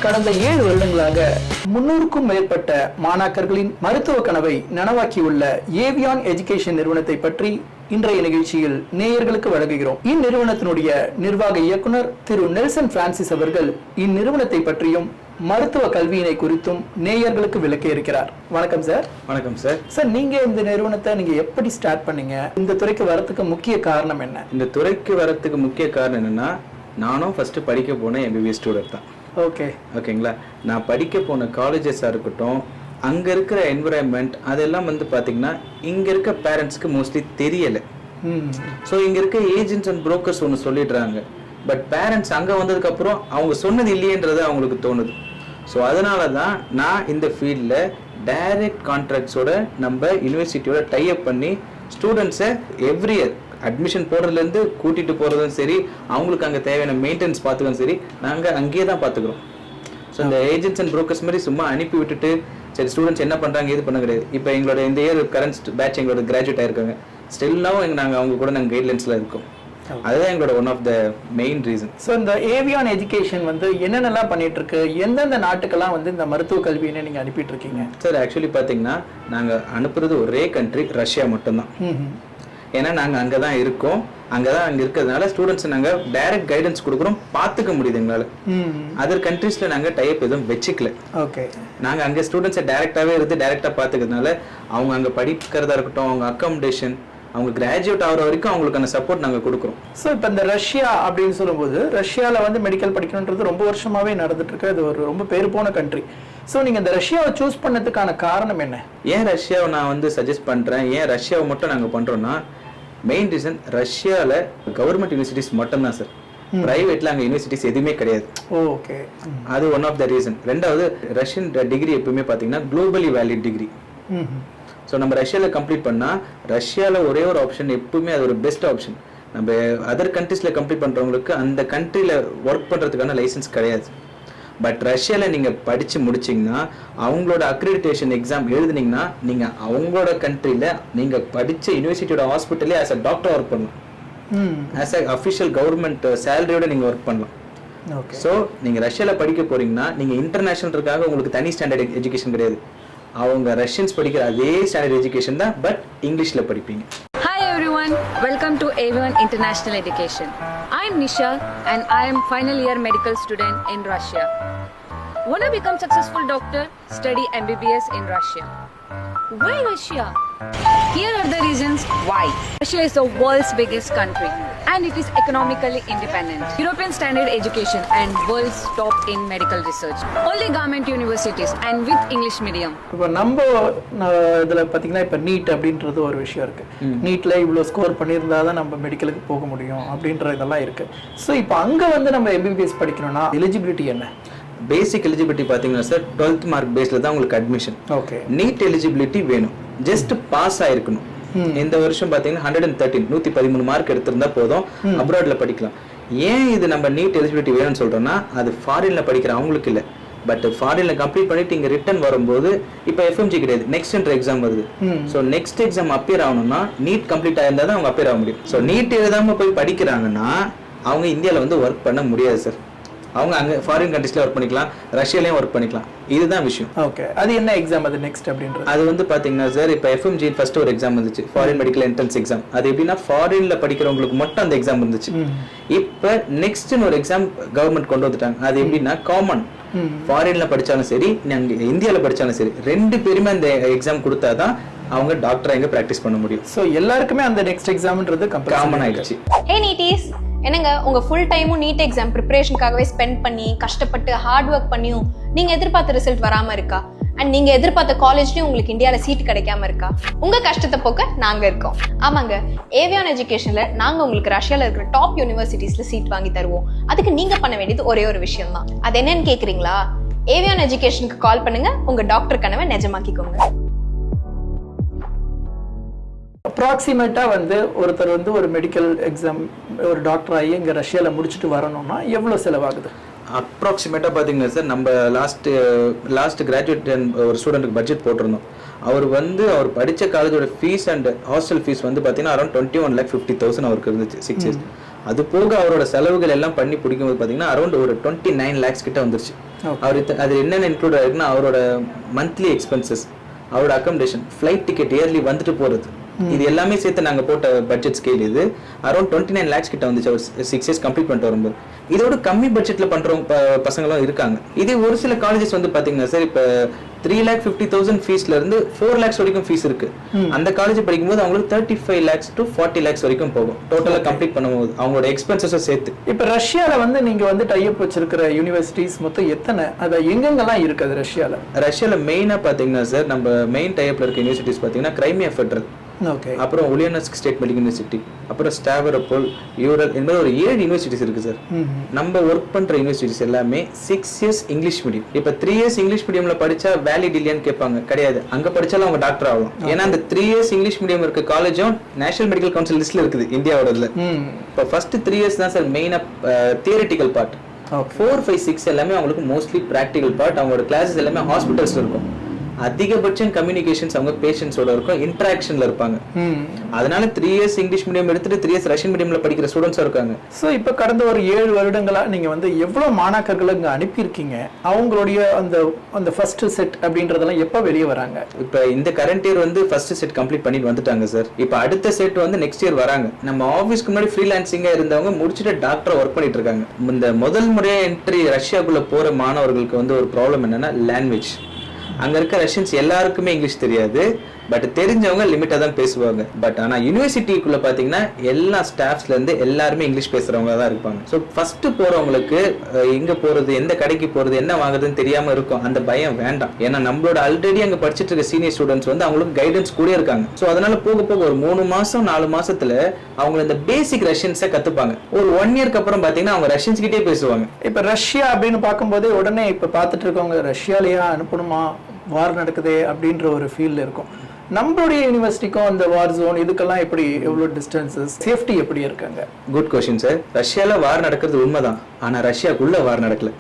கடந்த 7 வருடங்களாக 300க்கும் மேற்பட்ட மாணாக்கர்களின் மருத்துவ கனவை நனவாக்கியுள்ள ஏவியான் எஜுகேஷன் நிறுவனத்தை பற்றி இன்றைய நிகழ்ச்சியில் நேயர்களுக்கு வழங்குகிறோம். இந்நிறுவனத்தினுடைய நிர்வாக இயக்குனர் திரு நெல்சன் பிரான்சிஸ் அவர்கள் இந்நிறுவனத்தை பற்றியும் மருத்துவ கல்வியினை குறித்தும் நேயர்களுக்கு விளக்க இருக்கிறார். வணக்கம் சார். வணக்கம் சார். சார், நீங்க இந்த நிறுவனத்தை நீங்க எப்படி ஸ்டார்ட் பண்ணீங்க? இந்த துறைக்கு வரதுக்கு முக்கிய காரணம் என்ன? இந்த துறைக்கு வரதுக்கு முக்கிய காரணம் என்னன்னா, நானும் ஃபர்ஸ்ட் படிக்க போன MBBS ஸ்டூடெண்ட் தான். ஓகேங்களா. நான் படிக்க போன காலேஜஸாக இருக்கட்டும், அங்கே இருக்கிற என்விரான்மெண்ட் அதெல்லாம் வந்து பார்த்தீங்கன்னா இங்கே இருக்க பேரண்ட்ஸ்க்கு மோஸ்ட்லி தெரியலை. ஸோ இங்கே இருக்க ஏஜென்ட்ஸ் அண்ட் புரோக்கர்ஸ் ஒன்று சொல்லிடுறாங்க, பட் பேரண்ட்ஸ் அங்கே வந்ததுக்கப்புறம் அவங்க சொன்னது இல்லையன்றது அவங்களுக்கு தோணுது. ஸோ அதனால தான் நான் இந்த ஃபீல்டில் டைரக்ட் கான்ட்ராக்ட்ஸோட நம்ம யூனிவர்சிட்டியோட டைஅப் பண்ணி ஸ்டூடெண்ட்ஸை எவ்ரி இயர் அட்மிஷன் போடுறதுலேருந்து கூட்டிகிட்டு போகிறதும் சரி, அவங்களுக்கு அங்கே தேவையான மெயின்டெனன்ஸ் பார்த்துக்கவும் சரி, நாங்கள் அங்கேயே தான் பார்த்துக்குறோம். ஸோ இந்த ஏஜென்ட்ஸ் அண்ட் புரோக்கர்ஸ் மாதிரி சும்மா அனுப்பி விட்டுட்டு சரி ஸ்டூடெண்ட்ஸ் என்ன பண்ணுறாங்க இது பண்ண கிடையாது. இப்போ எங்களோட இந்த இயர் கரண்ட் பேட்ச் எங்களோட கிராஜுவேட் ஆயிருக்காங்க. ஸ்டில்லாவும் நாங்கள் அவங்க கூட நாங்கள் கைட்லைன்ஸில் இருக்கோம். அதுதான் எங்களோட one of the main reason. So இந்த ஏவியான் எஜுகேஷன் வந்து என்னென்னலாம் பண்ணிட்டு இருக்கு, எந்தெந்த நாட்டுக்கெல்லாம் வந்து இந்த மருத்துவ கல்வியை நீங்க அனுப்பிட்டு இருக்கீங்க? சார், ஆக்சுவலி பார்த்தீங்கன்னா நாங்கள் அனுப்புறது ஒரே கண்ட்ரி ரஷ்யா மட்டும்தான். ஏன்னா நாங்கள் அங்கே தான் இருக்கோம். அங்கே இருக்கிறதுனால ஸ்டூடெண்ட்ஸ் நாங்கள் டைரக்ட் கைடன்ஸ் கொடுக்குறோம், பார்த்துக்க முடியுது எங்களால். அதர் கண்ட்ரீஸில் நாங்கள் டைப் எதுவும் வச்சுக்கல. ஓகே. நாங்கள் அங்கே ஸ்டூடெண்ட்ஸை டைரெக்டாகவே இருந்து டைரெக்டாக பார்த்துக்கிறதுனால அவங்க அங்கே படிக்கிறதா இருக்கட்டும், அவங்க அக்காமடேஷன், அவங்க கிராஜுவேட் ஆகிற வரைக்கும் அவங்களுக்கான சப்போர்ட் நாங்கள் கொடுக்குறோம். ஸோ இப்போ இந்த ரஷ்யா அப்படின்னு சொல்லும்போது, ரஷ்யாவில் வந்து மெடிக்கல் படிக்கணுன்றது ரொம்ப வருஷமாகவே நடந்துட்டு இருக்கு. அது ஒரு ரொம்ப பேர் போன கண்ட்ரி. ஸோ நீங்கள் இந்த ரஷ்யாவை சூஸ் பண்ணதுக்கான காரணம் என்ன? ஏன் ரஷ்யாவை நான் வந்து சஜஸ்ட் பண்ணுறேன், ஏன் ரஷ்யாவை மட்டும் நாங்கள் பண்ணுறோன்னா, மெயின் ரீசன் ரஷ்யாவில் கவர்மெண்ட் யூனிவர்சிட்டிஸ் மட்டும்தான் சார். பிரைவேட்ல அங்கே யூனிவர்சிட்டிஸ் எதுவுமே கிடையாது. ஓகே. அது ஒன் ஆஃப் த ரீசன். ரெண்டாவது, ரஷ்யன் டிகிரி எப்பவுமே பார்த்தீங்கன்னா குளோபலி வேலிட் டிகிரி. ஸோ நம்ம ரஷ்யாவில் கம்ப்ளீட் பண்ணால் ரஷ்யாவில் ஒரே ஒரு ஆப்ஷன் எப்பவுமே அது ஒரு பெஸ்ட் ஆப்ஷன். நம்ம அதர் கண்ட்ரீஸில் கம்ப்ளீட் பண்ணுறவங்களுக்கு அந்த கண்ட்ரியில் ஒர்க் பண்ணுறதுக்கான லைசன்ஸ் கிடையாது. பட் ரஷ்யாவில் நீங்கள் படித்து முடிச்சிங்கன்னா அவங்களோட அக்ரிடிட்டேஷன் எக்ஸாம் எழுதுனீங்கன்னா நீங்கள் அவங்களோட கண்ட்ரியில் நீங்கள் படித்த யூனிவர்சிட்டியோட ஹாஸ்பிட்டலே ஆஸ் அ டாக்டர் ஒர்க் பண்ணலாம். ஆஸ் அ அஃபிஷியல் கவர்மெண்ட் சேலரியோட நீங்கள் ஒர்க் பண்ணலாம். ஸோ நீங்கள் ரஷ்யாவில் படிக்க போகிறீங்கன்னா நீங்கள் இன்டர்நேஷனலுக்காக உங்களுக்கு தனி ஸ்டாண்டர்ட் எஜுகேஷன் கிடையாது. அவங்க ரஷ்யன்ஸ் படிக்கிற அதே ஸ்டாண்டர்ட் எஜுகேஷன் தான், பட் இங்கிலீஷில் படிப்பீங்க. Hi everyone, welcome to Avian International Education. I am Nisha and I am final year medical student in Russia. Wanna become successful doctor? Study MBBS in Russia. Why Russia? Here are the reasons why. Russia is the world's biggest country and it is economically independent. European standard education and world's top in medical research. Only government universities and with English medium. இப்போ நம்ம இதில் பார்த்தீங்கன்னா இப்போ NEET அப்படின்றது ஒரு விஷயம் இருக்கு. நீட்டில் இவ்வளோ ஸ்கோர் பண்ணியிருந்தா தான் நம்ம மெடிக்கலுக்கு போக முடியும் அப்படின்ற இதெல்லாம் இருக்கு. ஸோ இப்போ அங்கே வந்து நம்ம MBBS படிக்கணும்னா எலிஜிபிலிட்டி என்ன? பேசிக் எலிஜிபிலிட்டி பார்த்தீங்கன்னா சார் 12th மார்க் பேஸில் தான் உங்களுக்கு அட்மிஷன். ஓகே. நீட் எலிஜிபிலிட்டி வேணும், ஜஸ்ட் பாஸ் ஆயிருக்கணும். இந்த வருஷம் பார்த்தீங்கன்னா 113 மார்க் எடுத்திருந்தா போதும், அப்ராட்ல படிக்கலாம். ஏன் இது நம்ம நீட் எலிஜிபிலிட்டி வேணும்னு சொல்றோம்னா, அது ஃபாரின்ல படிக்கிற அவங்களுக்கு இல்லை. பட் ஃபாரின்ல கம்ப்ளீட் பண்ணிட்டு இங்க ரிட்டர்ன் வரும்போது இப்போ FMG கிடையாது, நெக்ஸ்ட் எக்ஸாம் வருது. ஸோ நெக்ஸ்ட் எக்ஸாம் அப்பியர் ஆகணும்னா நீட் கம்ப்ளீட் ஆயிருந்தா தான் அவங்க அப்பியர் ஆக முடியும். ஸோ நீட் எழுதாம போய் படிக்கிறாங்கன்னா அவங்க இந்தியாவில் வந்து ஒர்க் பண்ண முடியாது சார். அவங்க அங்கே ஃபாரின் கண்ட்ரீஸ்ல ஒர்க் பண்ணிக்கலாம், ரஷ்யாலையும் ஒர்க் பண்ணிக்கலாம். இதுதான் விஷயம். ஓகே. அது என்ன எக்ஸாம் அது நெக்ஸ்ட் அப்படின்றது? அது வந்து பாத்தீங்கன்னா சார், இப்போ FMG ஃபர்ஸ்ட் ஒரு எக்ஸாம் இருந்துச்சு, ஃபாரின் மெடிக்கல் என்ட்ரன்ஸ் எக்ஸாம். அது எப்படின்னா ஃபாரின்ல படிக்கிறவங்களுக்கு மட்டும் அந்த எக்ஸாம் இருந்துச்சு. இப்போ நெக்ஸ்ட் ஒரு எக்ஸாம் கவர்மெண்ட் கொண்டு வந்துட்டாங்க. அது எப்படின்னா காமன், ஃபாரின்ல படிச்சாலும் சரி நாங்க இந்தியால படிச்சாலும் சரி ரெண்டு பேருமே அந்த எக்ஸாம் கொடுத்தாதான் அவங்க டாக்டரா எங்க பிராக்டிஸ் பண்ண முடியும். ஸோ எல்லாருக்குமே அந்த நெக்ஸ்ட் எக்ஸாம்ன்றது காமன் ஆயிடுச்சு. Hey NEETies, என்னங்க உங்க ஃபுல் டைமும் நீட் எக்ஸாம் ப்ரிப்பரேஷனுக்காகவே ஸ்பெண்ட் பண்ணி கஷ்டப்பட்டு ஹார்ட் ஒர்க் பண்ணியும் நீங்க எதிர்பார்த்த ரிசல்ட் வராம இருக்கா? அண்ட் நீங்க எதிர்பார்த்த காலேஜ்லயும் உங்களுக்கு இந்தியால சீட் கிடைக்காம இருக்கா? உங்க கஷ்டத்தை போக்க நாங்க இருக்கோம். ஆமாங்க, ஏவியான் எஜுகேஷன்ல நாங்க உங்களுக்கு ரஷ்யால இருக்கிற டாப் யூனிவர்சிட்டிஸ்ல சீட் வாங்கி தருவோம். அதுக்கு நீங்க பண்ண வேண்டியது ஒரே ஒரு விஷயம் தான். அது என்னன்னு கேக்குறீங்களா? ஏவியான் எஜுகேஷனுக்கு கால் பண்ணுங்க, உங்க டாக்டர் கனவை நிஜமாக்கிக்கோங்க. அப்ராக்சிமேட்டா ஒருத்தர் ஒரு மெடிக்கல் எக்ஸாம் ஒரு டாக்டர் ஆகி இங்க ரஷ்யால முடிச்சுட்டு வரணும்னா எவ்வளவு செலவாகுது? அப்ராக்சிமேட்டாக பார்த்தீங்கன்னா சார், நம்ம லாஸ்ட் கிராஜுவேட் ஒரு ஸ்டூடெண்ட்டுக்கு பட்ஜெட் போட்டிருந்தோம். அவர் படித்த காலேஜோட ஃபீஸ் அண்ட் ஹாஸ்டல் ஃபீஸ் பார்த்தீங்கன்னா அரௌண்ட் 21,50,000 அவருக்கு இருந்துச்சு 6 years. அது போக அவரோட செலவுகள் எல்லாம் பண்ணி பிடிக்கும்போது பார்த்தீங்கன்னா அரௌண்ட் ஒரு 29 lakhs கிட்ட வந்துருச்சு. அது என்னென்ன இன்க்ளூட் ஆயிருக்குன்னா அவரோட மந்த்லி எக்ஸ்பென்சஸ், அவரோட அக்கமடேஷன், ஃப்ளைட் டிக்கெட் இயர்லி வந்துட்டு போகிறது, இது எல்லாமே சேர்த்து நாங்கள் போட்ட பட்ஜெட் ஸ்கேல் இது அரௌண்ட் 29 lakhs கிட்ட வந்துச்சு அவர் 6 years கம்ப்ளீட் பண்ணிட்டு வரும்போது. இதோட கம்மி பட்ஜெட்டில் பண்ணுறவங்க பசங்களும் இருக்காங்க. இதே ஒரு சில காலேஜஸ் பார்த்தீங்கன்னா சார், இப்போ 3,50,000 ஃபீஸ்ல இருந்து 4 lakhs வரைக்கும் ஃபீஸ் இருக்கு. அந்த காலேஜ் படிக்கும்போது அவங்களுக்கு 35 lakhs to 40 lakhs வரைக்கும் போகும் டோட்டலாக கம்ப்ளீட் பண்ணும்போது அவங்களோட எக்ஸ்பென்சஸும் சேர்த்து. இப்போ ரஷ்யாவில் நீங்க டைப் வச்சிருக்கிற யூனிவர்சிட்டிஸ் மொத்தம் எத்தனை, அதை எங்கெங்கெல்லாம் இருக்குது ரஷ்யாவில் மெயினாக பார்த்தீங்கன்னா சார், நம்ம மெயின் டைப்ல இருக்க யூனிவர்சிட்டிஸ் பார்த்தீங்கன்னா கிரைமியா ஃபெடரல், அப்புறம் உலியானஸ்க் ஸ்டேட் மெடிக்கல் யூனிவர்சிட்டி, அப்புறம் ஸ்டாவரோபோல், யூரல், இந்த மாதிரி ஒரு 7 யூனிவர்சிட்டிஸ் இருக்கு சார். நம்ம ஒர்க் பண்ற யூனிவர்சிட்டிஸ் எல்லாமே 6 years இங்கிலீஷ் மீடியம். இப்ப 3 years இங்கிலீஷ் மீடியம்ல படிச்சா வேலிட் இல்லையான்னு கேட்பாங்க. கிடையாது, அங்க படிச்சாலும் அவங்க டாக்டர் ஆகலாம். ஏன்னா அந்த 3 years இங்கிலீஷ் மீடியம் இருக்க காலேஜும் நேஷனல் மெடிக்கல் கவுன்சில் லிஸ்ட்ல இருக்குது இந்தியாவோடதுல. இப்போ ஃபர்ஸ்ட் 3 years தான் சார் மெயினா தியரிட்டிக்கல் பார்ட். 4, 5, 6 எல்லாமே அவங்களுக்கு மோஸ்ட்லி ப்ராக்டிகல் பார்ட். அவங்களோட கிளாஸஸ் எல்லாமே ஹாஸ்பிட்டல்ஸ்ல இருக்கும். அதிகபட்சம் கம்யூனிகேஷன்ஸ் அவங்க பேஷண்ட்ஸோட இருக்கும், இன்டராக்ஷன்ல இருப்பாங்க. அதனால 3 years இங்கிலீஷ் மீடியம் எடுத்துட்டு 3 years ரஷ்யன் மீடியம்ல படிக்கிற ஸ்டூடெண்ட்ஸ் இருக்காங்க. ஸோ இப்போ கடந்த ஒரு 7 வருடங்களா நீங்க எவ்வளவு மாணாக்கர்களை இங்க அனுப்பியிருக்கீங்க? அவங்களுடைய அந்த ஃபர்ஸ்ட் செட் அப்படின்றதெல்லாம் எப்போ வெளியே வராங்க? இப்போ இந்த current year first set complete பண்ணிட்டு வந்துட்டாங்க சார். இப்போ அடுத்த செட் நெக்ஸ்ட் இயர் வராங்க. நம்ம ஆஃபீஸ்க்கு முன்னாடி ஃப்ரீலான்சிங்கா இருந்தவங்க முடிச்சுட்டு டாக்டர் ஒர்க் பண்ணிட்டு இருக்காங்க. இந்த முதல் முறையா என்ட்ரி ரஷ்யாக்குள்ள போற மாணவர்களுக்கு ஒரு ப்ராப்ளம் என்னன்னா லாங்குவேஜ். அங்க இருக்க ரஷ்யன்ஸ் எல்லாருக்குமே இங்கிலீஷ் தெரியாது, பட் தெரிஞ்சவங்க லிமிட்டா தான் பேசுவாங்க. பட் ஆனா யூனிவர்சிட்டிக்குள்ள பாத்தீங்கன்னா எல்லா ஸ்டாஃப்ஸ்ல இருந்து எல்லாருமே இங்கிலீஷ் பேசுறவங்க தான் இருப்பாங்க. ஸோ ஃபர்ஸ்ட் போறவங்களுக்கு எங்க போறது, எந்த கடைக்கு போறது, என்ன வாங்குறதுன்னு தெரியாம இருக்கும். அந்த பயம் வேண்டாம். ஏன்னா நம்மளோட ஆல்ரெடி அங்க படிச்சுட்டு இருக்க சீனியர் ஸ்டூடெண்ட்ஸ் அவங்களுக்கு கைடன்ஸ் கூட இருக்காங்க. ஸோ அதனால போக போக ஒரு 3 மாசம் 4 மாசத்துல அவங்க இந்த பேசிக் ரஷ்யன்ஸை கத்துப்பாங்க. ஒரு 1 yearக்கு அப்புறம் பாத்தீங்கன்னா அவங்க ரஷ்யன்ஸ் கிட்டே பேசுவாங்க. இப்ப ரஷ்யா அப்படின்னு பார்க்கும்போதே உடனே இப்ப பாத்துட்டு இருக்கவங்க ரஷ்யாலயா அனுப்பணுமா, வார் நடக்குதே அப்படின்ற ஒரு ஃபீல் இருக்கும். நம்மளுடைய யூனிவர்சிட்டிக்கும் அந்த வார் ஜோன் இதுக்கெல்லாம் எப்படி, எவ்வளவு டிஸ்டன்சஸ், சேஃப்டி எப்படி இருக்காங்க? Good question sir. ரஷ்யால வார் நடக்கிறது உண்மைதான், ஆனா ரஷ்யாக்குள்ள வார் நடக்கல.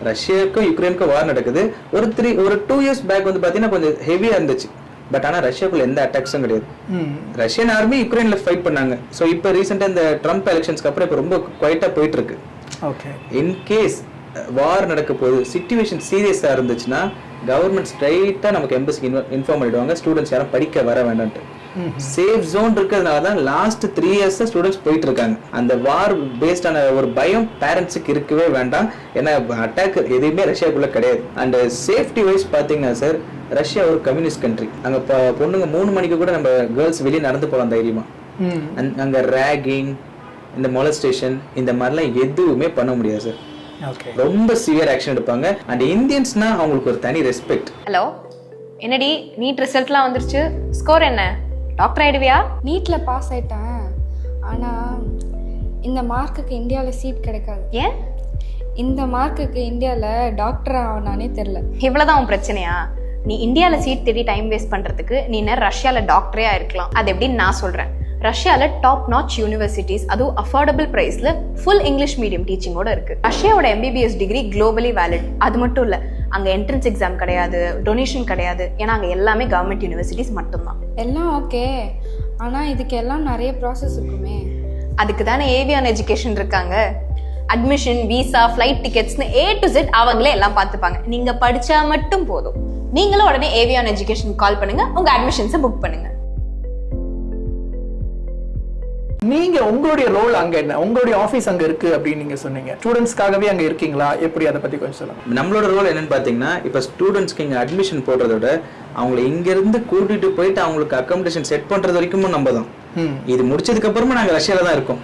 ரஷ்யாவுக்கும் யுக்ரைனுக்கும் வார் நடக்குது. ஒரு 2 years பேக் பாத்தீங்கன்னா கொஞ்சம் ஹெவியா இருந்துச்சு. பட் ஆனா ரஷ்யாக்குள்ள எந்த அட்டாக்ஸும் கிடையாது. ரஷ்யன் ஆர்மி யுக்ரைன்ல ஃபைட் பண்ணாங்க. ஸோ இப்போ ரீசெண்டா இந்த ட்ரம்ப் எலெக்ஷன்ஸ்க்கு அப்புறம் இப்போ ரொம்ப குவைட்டா போயிட்டு இருக்கு. ஓகே, இன் கேஸ் வார் நடக்க போகுது, சிச்சுவேஷன் சீரியஸா இருந்துச்சுன்னா கவர்மெண்ட் ஸ்ட்ரைட்டா நமக்கு எம்பசிக்கு இன்ஃபார்ம் பண்ணிடுவாங்க, ஸ்டூடெண்ட்ஸ் யாரும் படிக்க வர வேண்டாம்ட்டு. சேஃப் ஜோன் இருக்கிறதுனால தான் லாஸ்ட் 3 years ஸ்டூடெண்ட்ஸ் போயிட்டு இருக்காங்க. அந்த வார் பேஸ்டான ஒரு பயம் பேரண்ட்ஸுக்கு இருக்கவே வேண்டாம். ஏன்னா அட்டாக் எதுவுமே ரஷ்யாக்குள்ள கிடையாது. அண்ட் சேஃப்டி வைஸ் பாத்தீங்கன்னா சார், ரஷ்யா ஒரு கம்யூனிஸ்ட் கண்ட்ரி. அங்க பொண்ணுங்க 3 மணிக்கு கூட நம்ம கேர்ள்ஸ் வெளியே நடந்து போகலாம் தைரியமா. அங்க ரேகிங், இந்த மொலஸ்டேஷன், இந்த மாதிரிலாம் எதுவுமே பண்ண முடியாது சார். ரொம்ப சிவியர் ஆக்ஷன் எடுப்பாங்க. அண்ட் இந்தியன்ஸ்னா அவங்களுக்கு ஒரு தனி ரெஸ்பெக்ட். ஹலோ, என்னடி நீட் ரிசல்ட்லாம் வந்துருச்சு, ஸ்கோர் என்ன, டாக்டர் ஆயிடுவியா? நீட்ல பாஸ் ஆயிட்டேன், ஆனா இந்த மார்க்குக்கு இந்தியாவில் சீட் கிடைக்காது. ஏன்? இந்த மார்க்குக்கு இந்தியாவில் டாக்டர் ஆகணானே தெரில. இவ்வளோதான் உன் பிரச்சனையா? நீ இந்தியாவில் சீட் தேடி டைம் வேஸ்ட் பண்ணுறதுக்கு நீ ரஷ்யாவில் டாக்டரே ஆயிருக்கலாம். அது எப்படின்னு நான் சொல்கிறேன். ரஷ்யாவில் டாப் நாச் யூனிவர்சிட்டிஸ், அதுவும் அஃபோர்டபுள் ப்ரைஸில் ஃபுல் இங்கிலீஷ் மீடியம் டீச்சிங்கோட இருக்குது. ரஷ்யாவோட MBBS டிகிரி குளோபலி வேலிட். அது மட்டும் இல்லை, அங்கே என்ட்ரன்ஸ் எக்ஸாம் கிடையாது, டொனேஷன் கிடையாது. ஏன்னா அங்கே எல்லாமே கவர்மெண்ட் யூனிவர்சிட்டிஸ் மட்டும்தான். எல்லாம் ஓகே, ஆனால் இதுக்கு எல்லாம் நிறைய ப்ராசஸ் இருக்குமே. அதுக்கு தானே ஏவியான் எஜுகேஷன் இருக்காங்க. அட்மிஷன், விசா, ஃப்ளைட் டிக்கெட்ஸ்னு A to Z அவங்களே எல்லாம் பார்த்துப்பாங்க. நீங்கள் படித்தா மட்டும் போதும். நீங்களும் உடனே ஏவியான் எஜுகேஷன் கால் பண்ணுங்க, உங்கள் அட்மிஷன்ஸை புக் பண்ணுங்க. நீங்க உங்களுடைய ரோல் அங்க என்ன, உங்களுடைய ஆபீஸ் அங்க இருக்கு அப்படின்னு நீங்க சொன்னீங்க. ஸ்டூடெண்ட்ஸ்க்காகவே அங்க இருக்கீங்களா, எப்படி, அதை பத்தி கொஞ்சம் சொல்லுங்க. நம்மளோட ரோல் என்னன்னு பாத்தீங்கன்னா, இப்ப ஸ்டூடெண்ட்ஸ்க்கு இங்க அட்மிஷன் போடுறதோட அவங்களை இங்க இருந்து கூட்டிட்டு போயிட்டு அவங்களுக்கு அகாமடேஷன் செட் பண்றது வரைக்கும் நம்ம தான். இது முடிச்சதுக்கு அப்புறமா நாங்க ரஷ்யால தான் இருக்கோம்.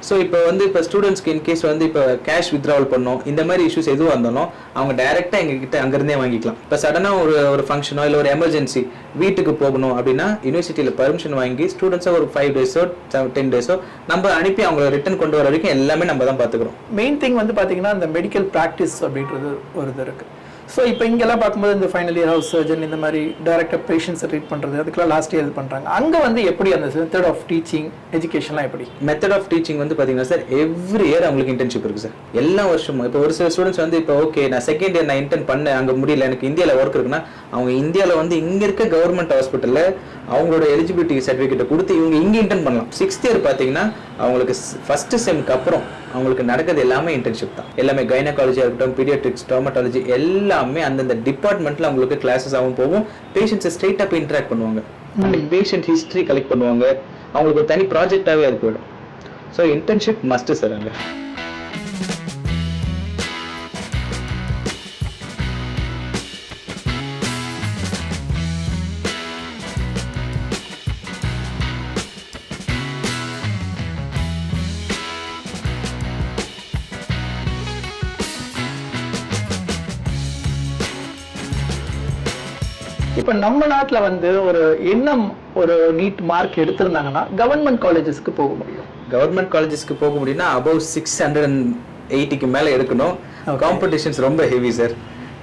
ஸோ இப்போ வந்து இப்போ ஸ்டூடெண்ட்ஸ்க்கு இன்கேஸ் வந்து இப்போ கேஷ் வித்ட்ராவல் பண்ணோம், இந்த மாதிரி இஷ்யூஸ் எதுவாக இருந்தாலும் அவங்க டைரெக்டாக எங்ககிட்ட அங்கேருந்தே வாங்கிக்கலாம். இப்போ சடனாக ஒரு ஃபங்க்ஷனோ இல்லை ஒரு எமர்ஜென்சி வீட்டுக்கு போகணும் அப்படின்னா யூனிவர்சிட்டியில் பர்மிஷன் வாங்கி ஸ்டூடெண்ட்ஸை ஒரு 5 டேஸோ 10 டேஸோ நம்ம அனுப்பி அவங்கள ரிட்டர்ன் கொண்டு வர வரைக்கும் எல்லாமே நம்ம தான் பார்த்துக்கிறோம். மெயின் திங் வந்து பார்த்தீங்கன்னா இந்த மெடிக்கல் ப்ராக்டிஸ் அப்படின்றது ஒரு இது இருக்குது. ஸோ இப்போ இங்கெல்லாம் பார்க்கும்போது இந்த ஃபைனல் இயர் ஹவுஸ் சர்ஜன் இந்த மாதிரி டைரக்டாக பேஷண்ட்ஸை ட்ரீட் பண்ணுறது அதுக்கெல்லாம் லாஸ்ட் இயர் இது பண்ணுறாங்க. அங்கே வந்து எப்படி அந்த மெத்தட் ஆஃப் டீச்சிங் எஜுகேஷன்லாம் எப்படி? மெத்தட் ஆஃப் டீச்சிங் வந்து பார்த்தீங்கன்னா சார் எவ்ரி இயர் அவங்களுக்கு இன்டர்ன்ஷிப் இருக்குது சார். எல்லா வருஷமும் இப்போ ஒரு சில ஸ்டூடெண்ட்ஸ் வந்து இப்போ ஓகே நான் செகண்ட் இயர் நான் இன்டர்ன் பண்ணேன், அங்கே முடியல, எனக்கு இந்தியாவில் ஒர்க் இருக்குன்னா அவங்க இந்தியாவில் வந்து இங்கே இருக்க கவர்மெண்ட் ஹாஸ்பிட்டலில் அவங்களோட எலிஜிபிலிட்டி சர்டிஃபிகேட்டை கொடுத்து இவங்க இங்கே இன்டர்ன் பண்ணலாம். 6th இயர் பார்த்தீங்கன்னா அவங்களுக்கு ஃபர்ஸ்ட் செம்க்கு அப்புறம் அவங்களுக்கு நடக்கிறது எல்லாமே இன்டர்ன்ஷிப் தான். எல்லாமே கைனகாலஜியாக இருக்கட்டும், பீடியாட்ரிக்ஸ், டெர்மட்டாலஜி எல்லாமே அந்தந்த டிபார்ட்மெண்ட்டில் அவங்களுக்கு கிளாஸஸ் ஆகும் போகும். பேஷண்ட்ஸை ஸ்ட்ரெயிட்டாக போய் இன்ட்ராக்ட் பண்ணுவாங்க, பேஷண்ட் ஹிஸ்ட்ரி கலெக்ட் பண்ணுவாங்க, அவங்களுக்கு ஒரு தனி ப்ராஜெக்டாகவே அது போயிடும். ஸோ இன்டர்ன்ஷிப் மஸ்ட்டு சார் அங்கே. இப்போ நம்ம நாட்டில் வந்து ஒரு எண்ணம் ஒரு நீட் மார்க் எடுத்திருந்தாங்கன்னா கவர்மெண்ட் காலேஜஸ்க்கு போக முடியும். கவர்மெண்ட் காலேஜஸ்க்கு போக முடியும்னா அபவ் 680க்கு மேலே எடுக்கணும். காம்படிஷன்ஸ் ரொம்ப ஹெவி சார்.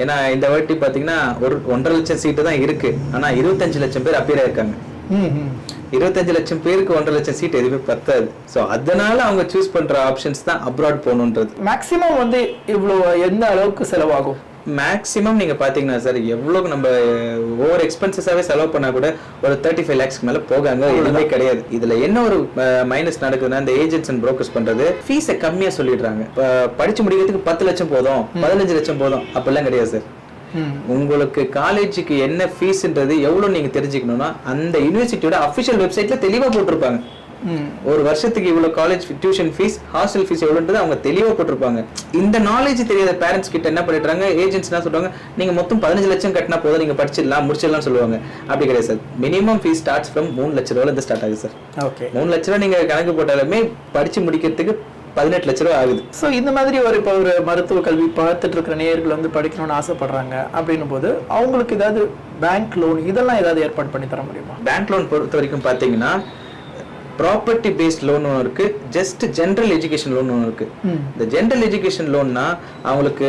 ஏன்னா இந்த வாட்டி பார்த்தீங்கன்னா ஒரு 1.5 லட்சம் சீட்டு தான் இருக்கு, ஆனால் 25 லட்சம் பேர் அப்பியர் ஆயிருக்காங்க. 25 லட்சம் பேருக்கு 1.5 லட்சம் சீட் எதுவுமே பத்தாது. ஸோ அதனால அவங்க சூஸ் பண்ற ஆப்ஷன்ஸ் தான் அப்ராட் போகணுன்றது. மேக்ஸிமம் வந்து இவ்வளோ எந்த அளவுக்கு செலவாகும்? மேக்ஸிமம் நீங்க பாத்தீங்கன்னா சார் எவ்வளவு நம்ம ஓவர் எக்ஸ்பென்சஸாவே செலவு பண்ணா கூட ஒரு 35 lakhs மேல போகாங்க, எதுவுமே கிடையாது. இதுல என்ன ஒரு மைனஸ் நடக்குதுன்னா இந்த ஏஜென்ட்ஸ் அண்ட் புரோக்கர்ஸ் பண்றது ஃபீஸை கம்மியா சொல்லிடுறாங்க. படிச்சு முடிக்கிறதுக்கு 10 லட்சம் போதும், 15 லட்சம் போதும், அப்படிலாம் கிடையாது சார். உங்களுக்கு காலேஜுக்கு என்ன ஃபீஸ்ன்றது எவ்வளவு நீங்க தெரிஞ்சுக்கணும்னா அந்த யூனிவர்சிட்டியோட அஃபிஷியல் வெப்சைட்ல தெளிவா போட்டிருப்பாங்க. ஒரு வருஷத்துக்கு இவ்வளவு college tuition fees, hostel fees எவ்வளவுன்றது அவங்க தெளிவா போட்டிருப்பாங்க. இந்த நாலேஜ் தெரியாத பேரண்ட்ஸ் கிட்ட என்ன பண்ணிடுறாங்க, ஏஜென்ட்ஸ் என்ன சொல்றாங்க, நீங்க மொத்தம் 15 லட்சம் கட்டினா போதும், நீங்க படிச்சிடலாம் முடிச்சிடலாம் சொல்லுவாங்க. அப்படி கிடையாது sir. Minimum fees starts from 3 லட்ச ரூபாயில இருந்து ஸ்டார்ட் ஆகுது சார். ஓகே, 3 லட்ச ரூபாய் நீங்க கணக்கு போட்டாலுமே படிச்சு முடிக்கிறதுக்கு 18 லட்ச ரூபாய் ஆகுது. ஸோ இந்த மாதிரி இப்போ ஒரு மருத்துவ கல்வி பார்த்துட்டு இருக்கிற நேயர்கள் வந்து படிக்கணும்னு ஆசைப்படுறாங்க அப்படின்னும் போது அவங்களுக்கு ஏதாவது பேங்க் லோன் இதெல்லாம் ஏதாவது ஏற்பாடு பண்ணி தர முடியுமா? பேங்க் லோன் பொறுத்த வரைக்கும் பார்த்தீங்கன்னா ப்ராப்பர்ட்டி பேஸ்ட் லோன் ஒன்று இருக்கு, ஜஸ்ட் ஜென்ரல் எஜுகேஷன் லோன் ஒன்று இருக்கு. இந்த ஜென்ரல் எஜுகேஷன் லோன்னா அவங்களுக்கு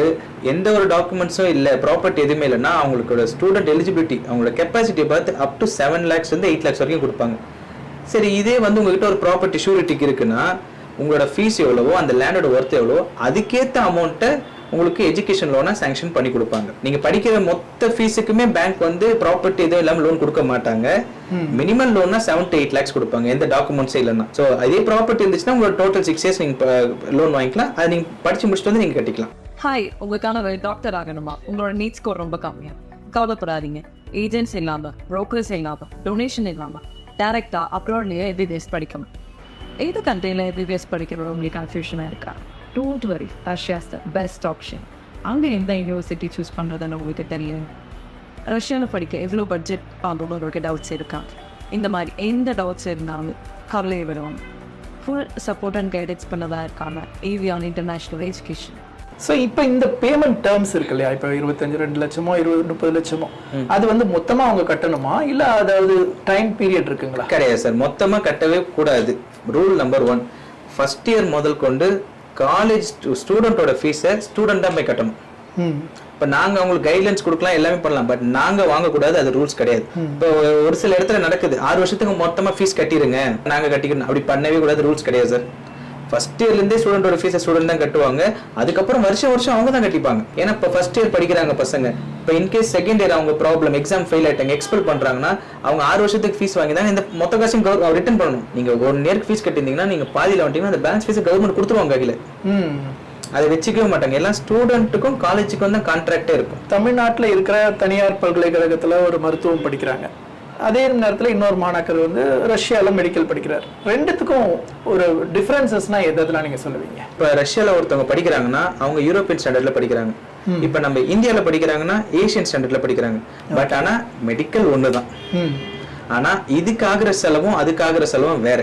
எந்த ஒரு டாக்குமெண்ட்ஸும் இல்லை, ப்ராப்பர்ட்டி எதுவுமே இல்லைன்னா அவங்களோட ஸ்டூடெண்ட் எலிஜிபிலிட்டி அவங்களோட கெப்பாசிட்டியை பார்த்து அப் டு 7 lakhs வந்து 8 lakhs வரைக்கும் கொடுப்பாங்க. சரி, இதே வந்து உங்ககிட்ட ஒரு ப்ராப்பர்ட்டி ஷூரிட்டிக்கு இருக்குன்னா உங்களோட ஃபீஸ் எவ்வளவோ அந்த லேண்டோட ஒர்த் எவ்வளவோ அதுக்கேற்ற அமௌண்ட்டை உங்களுக்கு எஜுகேஷன் லோனா சாங்ஷன் பண்ணி கொடுப்பாங்க. நீங்க படிக்கிற மொத்த ஃபீஸுக்குமே பேங்க் வந்து ப்ராப்பர்ட்டி எதுவும் இல்லாமல் லோன் கொடுக்க மாட்டாங்க. மினிமம் லோன்னா 7 to 8 lakhs கொடுப்பாங்க, எந்த டாக்குமெண்ட்ஸே இல்லைன்னா. ஸோ அதே ப்ராப்பர்ட்டி இருந்துச்சுன்னா உங்களோட டோட்டல் 6 years நீங்க லோன் வாங்கிக்கலாம். அது நீங்க படிச்சு முடிச்சுட்டு வந்து நீங்க கட்டிக்கலாம். ஹாய், உங்களுக்கான டாக்டர் ஆகணுமா? உங்களோட நீட் ஸ்கோர் ரொம்ப கம்மியா? கவலைப்படாதீங்க. ஏஜென்ட்ஸ் இல்லாம, புரோக்கர்ஸ் இல்லாம, டொனேஷன் இல்லாம டேரக்டா அப்ராட்லயே எம்பிபிஎஸ் படிக்கணும். எது கண்ட்ரியில் எம்பிபிஎஸ் படிக்கிறோம் உங்களுக்கு கன்ஃபியூஷனாக இருக்கா? Don't worry, Russia's the best option. அங்கே எந்த யூனிவர்சிட்டி சூஸ் பண்ணுறதுன்னு உங்களுக்கு தெரியும். ரஷ்யாவில் படிக்க எவ்வளோ பட்ஜெட் ஆகணும்னு உங்களுக்கு டவுட்ஸ் இருக்கா? இந்த மாதிரி எந்த டவுட்ஸ் இருந்தாலும் கவலையை விடுவாங்க. ஃபுல் சப்போர்ட் அண்ட் கைடன்ஸ் பண்ணதாக இருக்காங்க ஏவியான் இன்டர்நேஷ்னல் எஜுகேஷன். ஸோ இப்போ இந்த பேமெண்ட் டேர்ம்ஸ் இருக்கு இல்லையா, இப்போ 25-2 லட்சமோ 20-30 லட்சமோ அது வந்து மொத்தமாக அவங்க கட்டணுமா இல்லை அதாவது டைம் பீரியட் இருக்குங்களா? கிடையாது சார், மொத்தமாக கட்டவே கூடாது. ரூல் நம்பர் 1, ஃபர்ஸ்ட் இயர் முதல் கொண்டு காலேஜ் ஸ்டூடெண்டோட ஃபீஸை ஸ்டூடெண்ட் தான் போய் கட்டணும். இப்போ நாங்கள் அவங்களுக்கு கைட்லைன்ஸ் கொடுக்கலாம், எல்லாமே பண்ணலாம், பட் நாங்கள் வாங்கக்கூடாது, அது ரூல்ஸ் கிடையாது. இப்போ ஒரு சில இடத்துல நடக்குது, 6 வருஷத்துக்கு மொத்தமாக ஃபீஸ் கட்டிடுங்க நாங்கள் கட்டிக்கணும், அப்படி பண்ணவே கூடாது, ரூல்ஸ் கிடையாது சார். ஃபர்ஸ்ட் இயர்லேருந்தே ஸ்டூடெண்டோட ஃபீஸை ஸ்டூடெண்ட் தான் கட்டுவாங்க, அதுக்கப்புறம் வருஷம் அவங்க தான் கட்டிப்பாங்க. ஏன்னா இப்போ ஃபர்ஸ்ட் இயர் படிக்கிறாங்க பசங்க, இப்போ இன்கேஸ் செகண்ட் இயர் அவங்க ப்ராப்ளம் எக்ஸாம் ஃபெயில் ஆயிட்டாங்க, எக்ஸ்பெல் பண்றாங்கன்னா அவங்க 6 வருஷத்துக்கு ஃபீஸ் வாங்கி தான் இந்த மொத்த காசையும் ரிட்டர்ன் பண்ணணும். நீங்க 1 இயருக்கு ஃபீஸ் கட்டிருந்தீங்கன்னா நீங்க பாதியில் வந்துட்டீங்கன்னா அந்த பேலன்ஸ் ஃபீஸ் கவர்மெண்ட் கொடுத்துருவாங்க கையில். அதை வச்சுக்கவே மாட்டாங்க. எல்லாம் ஸ்டூடெண்ட்டுக்கும் காலேஜுக்கும் தான் கான்ட்ராக்டே இருக்கும். தமிழ்நாட்டில் இருக்கிற தனியார் பல்கலைக்கழகத்தில் ஒரு மருத்துவம் படிக்கிறாங்க, அதே நேரத்தில் இன்னொரு மாணாக்கர் வந்து ரஷ்யாவில் மெடிக்கல் படிக்கிறார். ரெண்டுத்துக்கும் ஒரு டிஃபரன்சஸ்னா எதெல்லாம் நீங்கள் சொல்லுவீங்க? இப்போ ரஷ்யாவில் ஒருத்தவங்க படிக்கிறாங்கன்னா அவங்க யூரோப்பியன் ஸ்டாண்டர்டில் படிக்கிறாங்க, இப்போ நம்ம இந்தியாவில் படிக்கிறாங்கன்னா ஏஷியன் ஸ்டாண்டர்டில் படிக்கிறாங்க. பட் ஆனால் மெடிக்கல் ஒன்று தான். ஆனா இதுக்கு ஆகுற செலவும் அதுக்கு ஆகுற செலவும் வேற.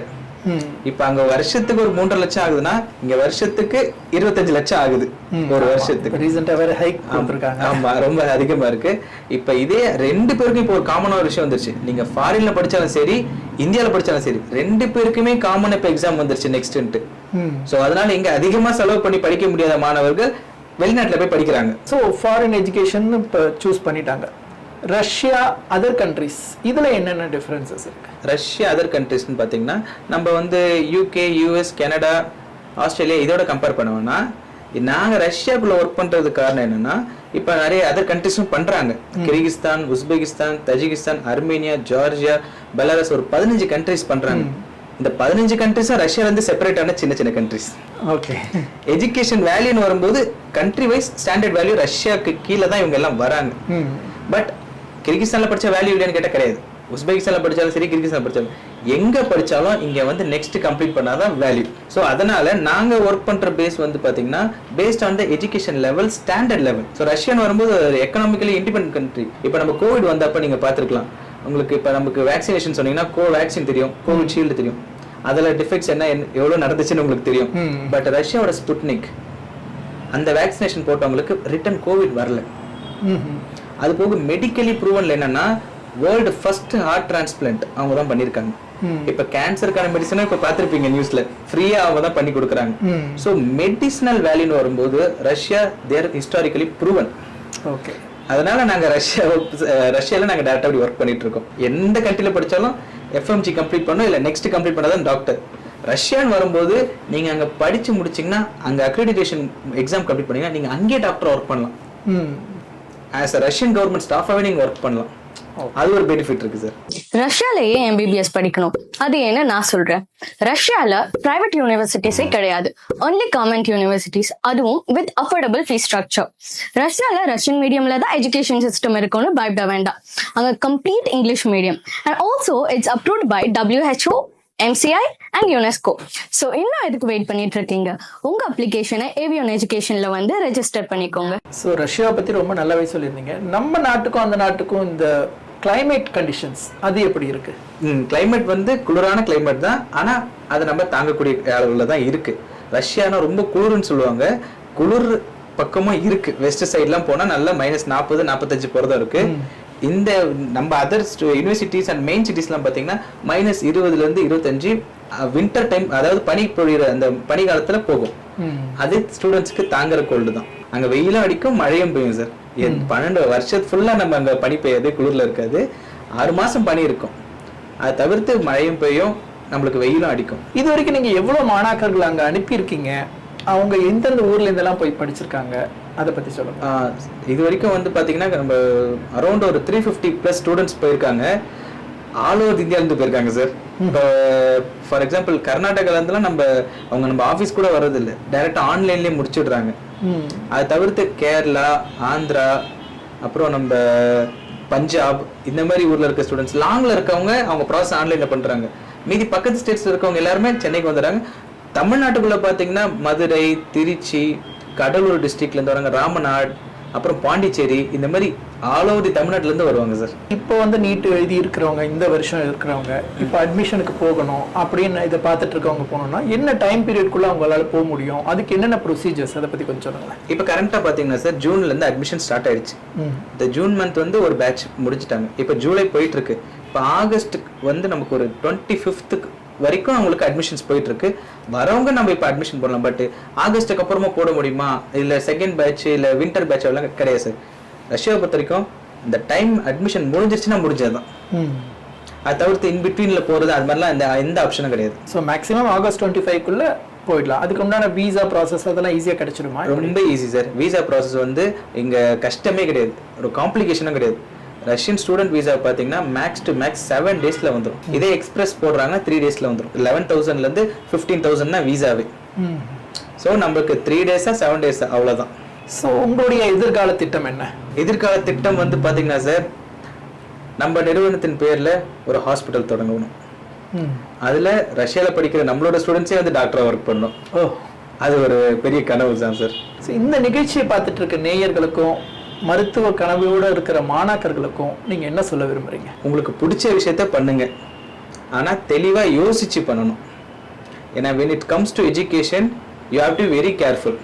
இப்ப அங்க வருஷத்துக்கு ஒரு 3.5 லட்சம் ஆகுதுன்னா இங்க வருஷத்துக்கு 25 லட்சம் ஆகுது ஒரு வருஷத்துக்கு. ரீசெண்டா வேற ஹைக் போட்டிருக்காங்க. ஆமா, ரொம்ப அதிகமா இருக்கு. இப்ப இதே 2 பேருக்கும் இப்போ ஒரு காமனான ஒரு விஷயம் வந்துருச்சு. நீங்க ஃபாரின்ல படிச்சாலும் சரி, இந்தியால படிச்சாலும் சரி, 2 பேருக்குமே காமன் இப்ப எக்ஸாம் வந்துருச்சு நெக்ஸ்ட். சோ அதனால இங்க அதிகமா செலவு பண்ணி படிக்க முடியாத மாணவர்கள் வெளிநாட்டுல போய் படிக்கிறாங்க. ஸோ ஃபாரின் எஜுகேஷன் இப்போ சூஸ் பண்ணிட்டாங்க. ரஷ்யா, அதர் கண்ட்ரிஸ், இதுல என்னென்ன டிஃபரன்சஸ் இருக்கு? ரஷ்யா அதர் கண்ட்ரிஸ்ன்னு பார்த்தீங்கன்னா நம்ம வந்து யூகே, யூஎஸ், கனடா, ஆஸ்திரேலியா இதோட கம்பேர் பண்ணுவோம்னா, நாங்கள் ரஷ்யாக்குள்ள ஒர்க் பண்ணுறதுக்கு காரணம் என்னன்னா, இப்போ நிறைய அதர் கண்ட்ரிஸும் பண்ணுறாங்க. Kyrgyzstan, Uzbekistan, Tajikistan, Armenia, Georgia, Belarus, ஒரு 15 கண்ட்ரிஸ் பண்ணுறாங்க. இந்த 15 கண்ட்ரிஸும் ரஷ்யாவிலேருந்து செப்பரேட் ஆன சின்ன சின்ன கண்ட்ரிஸ். ஓகே. எஜுகேஷன் வேல்யூன்னு வரும்போது கண்ட்ரி வைஸ் ஸ்டாண்டர்ட் வேல்யூ ரஷ்யாவுக்கு கீழே தான் இவங்க எல்லாம் வராங்க. பட் கிர்கிஸ்தான்ல படிச்ச வேல்யூ இல்லைன்னு கேட்டால் கிடையாது. உஸ்பெகிஸ்தான்ல படிச்சாலும் சரி, கிர்கிஸ்தான் படிச்சாலும் எங்க படிச்சாலும் இங்க வந்து நெக்ஸ்ட் கம்ப்ளீட் பண்ணாதான் வேல்யூ. ஸோ அதனால நாங்க ஒர்க் பண்ற பேஸ் வந்து பாத்தீங்கன்னா based on the education level, standard level. So Russian வரும்போது எக்கனாமிக்கலி இண்டிபெண்டன்ட் கண்ட்ரி. இப்போ நம்ம கோவிட் வந்தப்ப நீங்க பாத்துருக்கலாம். உங்களுக்கு இப்போ நமக்கு வேக்சினேஷன் சொன்னீங்கன்னா கோவேக்சின் தெரியும், கோவிஷீல்டு தெரியும், அதுல டிஃபெக்ட்ஸ் என்ன எவ்வளவு நடந்துச்சுன்னு உங்களுக்கு தெரியும். பட் ரஷ்யாவோட ஸ்புட்னிக் அந்த வேக்சினேஷன் போட்டவங்களுக்கு ரிட்டன் கோவிட் வரல. அது போக மெடிக்கலி ப்ரூவன்ல என்னன்னா வேர்ல்டு ஃபர்ஸ்ட் ஹார்ட் டிரான்ஸ்பிளான்ட் அவங்க தான் பண்ணிருக்காங்க. இப்ப கேன்சருக்கான மெடிசனை இப்ப பாத்திருப்பீங்க நியூஸ்ல, ஃப்ரீயா அவங்க தான் பண்ணி கொடுக்குறாங்க. சோ மெடிசினல் வேல்யூன்னு வரும்போது ரஷ்யா தேர் ஹிஸ்டாரிக்கலி ப்ரூவன். ஓகே. அதனால நாங்க ரஷ்யால நாங்க டைரக்டா அப்படி ஒர்க் பண்ணிட்டு இருக்கோம். எந்த கண்ட்ரில படிச்சாலும் எஃப்எம்ஜி கம்ப்ளீட் பண்ணோம், இல்ல நெக்ஸ்ட் கம்ப்ளீட் பண்ணாதான் டாக்டர். ரஷ்யான்னு வரும்போது நீங்க அங்க படிச்சு முடிச்சீங்கன்னா, அங்க அக்ரெடிடேஷன் எக்ஸாம் கம்ப்ளீட் பண்ணீங்கன்னா நீங்க அங்கேயே டாக்டர் ஒர்க் பண்ணலாம். ஆஸ் அ ரஷ்யன் கவர்மெண்ட் ஸ்டாஃபாவே நீங்க ஒர்க் பண்ணலாம். அது ஒரு பெனிஃபிட் இருக்கு சார். ரஷ்யாலயே எம்பிபிஎஸ் படிக்கணும். அது என்ன நான் சொல்றேன். ரஷ்யால பிரைவேட் யூனிவர்சிட்டிஸே கிடையாது, ஒன்லி கவர்மெண்ட் யூனிவர்சிட்டிஸ், அதுவும் வித் அஃபோர்டபுள் ஃபீஸ் ஸ்ட்ரக்சர். ரஷ்யால ரஷ்யன் மீடியம்ல தான் எஜுகேஷன் சிஸ்டம் இருக்கும்னு பயப்பட வேண்டாம். அங்க complete English medium. And also it's approved by WHO, MCI and UNESCO. So இன்னும் எதுக்கு வெயிட் பண்ணிட்டு இருக்கீங்க? உங்க அப்ளிகேஷனை ஏவியான் எஜுகேஷன்ல வந்து ரெஜிஸ்டர் பண்ணிக்கோங்க. ஸோ ரஷ்யாவை பத்தி ரொம்ப நல்லாவே சொல்லியிருந்தீங்க. நம்ம நாட்டுக்கும் அந்த நாட்டுக்கும் இந்த கிளைமேட் கண்டிஷன்ஸ் அது எப்படி இருக்கு? கிளைமேட் வந்து குளிரான கிளைமேட் தான், ஆனா அதை நம்ம தாங்கக்கூடிய அளவுல தான் இருக்கு. ரஷ்யானா ரொம்ப குளிர்னு சொல்லுவாங்க, குளிர் பக்கமும் இருக்கு. வெஸ்ட் சைட்லாம் போனா நல்லா -40, -45 போறதா இருக்கு. இந்த நம்ம அதர் யூனிவர்சிட்டிஸ் அண்ட் மெயின் சிட்டிஸ்லாம் பார்த்தீங்கன்னா -20 இருந்து 25 வின்டர் டைம், அதாவது பனி பொழிகிற அந்த பனி காலத்துல போகும். அது ஸ்டூடெண்ட்ஸ்க்கு தாங்குற கோல்டு தான். அங்க வெயிலும் அடிக்கும், மழையும் பெய்யும் சார். 12 வருஷத்து ஃபுல்லா நம்ம அங்க பனி பெய்யாது, குளிர்ல இருக்காது. 6 மாசம் பனி இருக்கும். அதை தவிர்த்து மழையும் பெய்யும், நம்மளுக்கு வெயிலும் அடிக்கும். இது வரைக்கும் நீங்க எவ்வளவு மாணாக்கர்கள் அங்க அனுப்பியிருக்கீங்க? அவங்க எந்தெந்த ஊர்ல இருந்தெல்லாம் போய் படிச்சிருக்காங்க, அதை பத்தி சொல்லுங்க. இது வரைக்கும் வந்து பாத்தீங்கன்னா நம்ம அரௌண்ட் ஒரு 350+ ஸ்டூடெண்ட்ஸ் போயிருக்காங்க. ஆல் ஓவர் இந்தியால இருந்து போயிருக்காங்க சார். இப்போ ஃபார் எக்ஸாம்பிள் கர்நாடகால இருந்துலாம் நம்ம ஆஃபீஸ் கூட வர்றது இல்லை, டைரக்டா ஆன்லைன்லயே முடிச்சுடுறாங்க. அதை தவிர்த்து கேரளா, ஆந்திரா, அப்புறம் நம்ம பஞ்சாப், இந்த மாதிரி ஊர்ல இருக்க ஸ்டூடெண்ட்ஸ், லாங்ல இருக்கவங்க அவங்க ப்ராசஸ் ஆன்லைன்ல பண்றாங்க. மீதி பக்கத்து ஸ்டேட்ஸ்ல இருக்கவங்க எல்லாருமே சென்னைக்கு வந்துடுறாங்க. தமிழ்நாட்டுக்குள்ள பாத்தீங்கன்னா மதுரை, திருச்சி, கடலூர் டிஸ்ட்ரிக்ட்ல இருந்து வராங்க, ராமநாடு, அப்புறம் பாண்டிச்சேரி, இந்த மாதிரி ஆல் ஓவர் தமிழ்நாட்டுல இருந்து வருவாங்க சார். இப்போ வந்து நீட் எழுதி இருக்கிறவங்க, இந்த வருஷம் இருக்கிறவங்க இப்போ அட்மிஷனுக்கு போகணும் அப்படின்னு இதை பார்த்துட்டு இருக்கவங்க போகணும்னா என்ன டைம் பீரியட்குள்ள அவங்களால போக முடியும்? அதுக்கு என்னென்ன ப்ரொசீஜர்ஸ், அதை பத்தி கொஞ்சம் சொல்லுங்களேன். இப்போ கரண்டா பாத்தீங்கன்னா சார் ஜூன்ல இருந்து அட்மிஷன் ஸ்டார்ட் ஆயிடுச்சு. இந்த ஜூன் மந்த் வந்து ஒரு பேட்ச் முடிச்சுட்டாங்க. இப்போ ஜூலை போயிட்டு இருக்கு. இப்போ ஆகஸ்ட் வந்து நமக்கு ஒரு 25th வரைக்கும் அவங்களுக்கு அட்மிஷன்ஸ் போயிட்டு இருக்கு. வரவங்க நம்ம இப்போ அட்மிஷன் போடலாம். பட் ஆகஸ்ட்டுக்கு அப்புறமா போட முடியுமா, இல்ல செகண்ட் பேட்ச் இல்ல வின்டர் பேட்ச் எல்லாம் கிடையாது சார். ரஷ்யாவை பொறுத்த வரைக்கும் இந்த டைம் அட்மிஷன் முடிஞ்சிருச்சுன்னா முடிஞ்சதுதான். அதை தவிர்த்து இன் பிட்வீன்ல போறது அது மாதிரிலாம் எந்த ஆப்ஷனும் கிடையாது. ஸோ மேக்ஸிமம் ஆகஸ்ட் 25க்குள்ள போயிடலாம். அதுக்கு உண்டான வீசா ப்ராசஸ் அதெல்லாம் ஈஸியா கிடைச்சிடுமா? ரொம்ப ஈஸி சார். வீசா ப்ராசஸ் வந்து இங்க கஷ்டமே கிடையாது, ஒரு காம்ப்ளிகேஷனும் கிடையாது. ரஷ்யன் ஸ்டூடெண்ட் வீசா பாத்தீங்கன்னா மேக்ஸ் டு மேக்ஸ் 7 டேஸ்ல வந்துடும். இதே எக்ஸ்பிரஸ் போடுறாங்க 3 டேஸ்ல வந்துடும். 11,000ல இருந்து 15,000 தான் வீசாவே. ஸோ நமக்கு 3 டேஸா 7 டேஸா அவ்வளவுதான். ஸோ உங்களுடைய எதிர்கால திட்டம் என்ன? எதிர்கால திட்டம் வந்து பாத்தீங்கன்னா சார், நம்ம நிறுவனத்தின் பேர்ல ஒரு ஹாஸ்பிட்டல் தொடங்கணும். அதுல ரஷ்யால படிக்கிற நம்மளோட ஸ்டூடெண்ட்ஸே வந்து டாக்டரா ஒர்க் பண்ணணும். அது ஒரு பெரிய கனவு தான் சார். இந்த நிகழ்ச்சியை பார்த்துட்டு இருக்க நேயர்களுக்கும் மருத்துவ கனவோடு இருக்கிற மாணாக்கர்களுக்கும் நீங்கள் என்ன சொல்ல விரும்புகிறீங்க? உங்களுக்கு பிடிச்ச விஷயத்த பண்ணுங்க, ஆனால் தெளிவாக யோசிச்சு பண்ணணும். ஏன்னா when it comes to education you have to be very careful.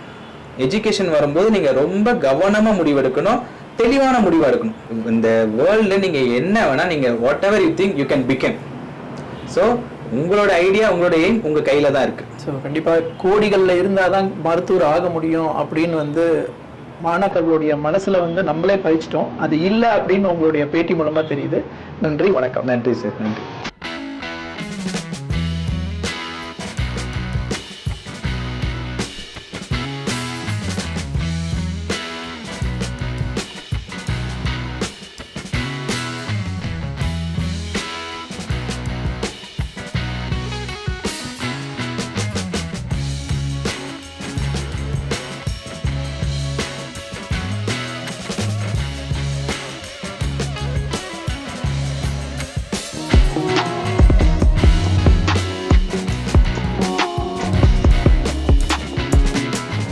Education வரும்போது நீங்கள் ரொம்ப கவனமாக முடிவெடுக்கணும், தெளிவான முடிவாக எடுக்கணும். இந்த வேர்ல்டில் நீங்கள் என்ன வேணால் நீங்கள் what ever you think you can become. So உங்களோட ஐடியா, உங்களோட எய்ம் உங்கள் கையில் தான் இருக்குது. ஸோ கண்டிப்பாக கோடிகளில் இருந்தால் தான் மருத்துவர் ஆக முடியும் அப்படின்னு மாணாக்கர்களுடைய மனசில் நம்மளே பயிச்சிட்டோம். அது இல்லை அப்படின்னு உங்களுடைய பேட்டி மூலமாக தெரியுது. நன்றி, வணக்கம். நன்றி சார், நன்றி.